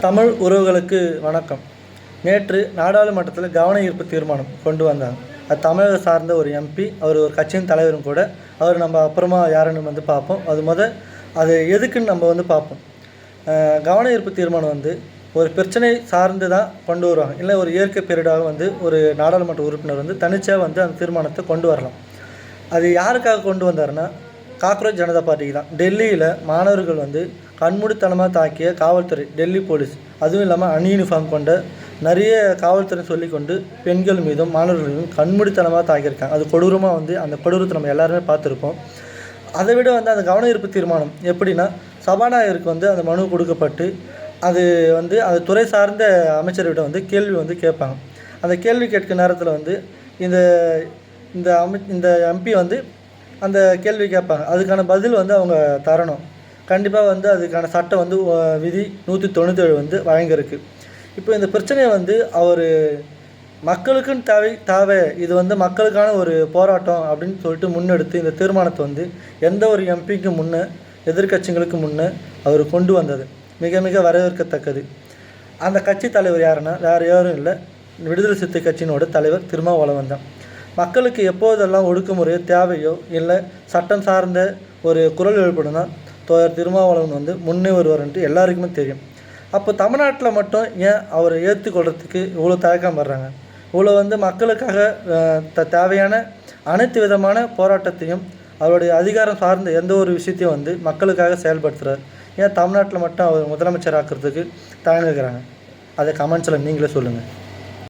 தமிழ் உறவுகளுக்கு வணக்கம். நேற்று நாடாளுமன்றத்தில் கவன ஈர்ப்பு தீர்மானம் கொண்டு வந்தாங்க. அது தமிழக சார்ந்த ஒரு எம்பி, அவர் ஒரு கட்சியின் தலைவரும் கூட. அவர் நம்ம அப்புறமா யாருன்னு பார்ப்போம். அது எதுக்குன்னு நம்ம பார்ப்போம். கவன ஈர்ப்பு தீர்மானம் ஒரு பிரச்சனை சார்ந்து தான் கொண்டு வருவாங்க. இல்லை ஒரு இயற்கை பேரிடாக ஒரு நாடாளுமன்ற உறுப்பினர் தனிச்சாக அந்த தீர்மானத்தை கொண்டு வரலாம். அது யாருக்காக கொண்டு வந்தாருன்னா, காக்ரோச் ஜனதா பார்ட்டிக்கு தான். டெல்லியில் மாணவர்கள் கண்மூடித்தனமாக தாக்கிய காவல்துறை, டெல்லி போலீஸ், அதுவும் இல்லாமல் அன்யூனிஃபார்ம் கொண்ட நிறைய காவல்துறை சொல்லிக்கொண்டு பெண்கள் மீதும் மாணவர்கள் மீதும் கண்மூடித்தனமாக தாக்கியிருக்காங்க. அது கொடூரமாக அந்த கொடூரத்தை நம்ம எல்லாருமே பார்த்துருப்போம். அதை விட அந்த கவன ஈர்ப்பு தீர்மானம் எப்படின்னா, சபாநாயகருக்கு அந்த மனு கொடுக்கப்பட்டு அது அது துறை சார்ந்த அமைச்சர்கிட்ட கேள்வி கேட்பாங்க. அந்த கேள்வி கேட்கும் நேரத்தில் இந்த இந்த எம்பி அந்த கேள்வி கேட்பாங்க. அதுக்கான பதில் அவங்க தரணும். கண்டிப்பாக அதுக்கான சட்டம் விதி 197 வழங்கியிருக்கு. இப்போ இந்த பிரச்சனையை அவர் மக்களுக்குன்னு தேவை இது மக்களுக்கான ஒரு போராட்டம் அப்படின்னு சொல்லிட்டு முன்னெடுத்து இந்த தீர்மானத்தை எந்த ஒரு எம்பிக்கு முன்னே, எதிர்கட்சிகளுக்கு முன்னே அவர் கொண்டு வந்தது மிக மிக வரவேற்கத்தக்கது. அந்த கட்சி தலைவர் யாருன்னா வேறு யாரும் இல்லை, விடுதலை சிறுத்தை கட்சியினோட தலைவர் திருமாவளவன் தான். மக்களுக்கு எப்போதெல்லாம் ஒடுக்குமுறையோ தேவையோ இல்லை சட்டம் சார்ந்த ஒரு குரல் எழுப்பணும்னா தோழர் திருமாவளவன் முன்னே வருவார்ன்ட்டு எல்லாருக்குமே தெரியும். அப்போ தமிழ்நாட்டில் மட்டும் ஏன் அவரை ஏற்றுக்கொள்கிறதுக்கு இவ்வளோ தயக்கம் வர்றாங்க? இவ்வளோ மக்களுக்காக தேவையான அனைத்து விதமான போராட்டத்தையும் அவருடைய அதிகாரம் சார்ந்த எந்த ஒரு விஷயத்தையும் மக்களுக்காக செயல்படுத்துகிறார். ஏன் தமிழ்நாட்டில் மட்டும் அவர் முதலமைச்சர் ஆக்கிறதுக்கு தயங்குகிறாங்க? அதை கமெண்ட்ஸில் நீங்களே சொல்லுங்கள்.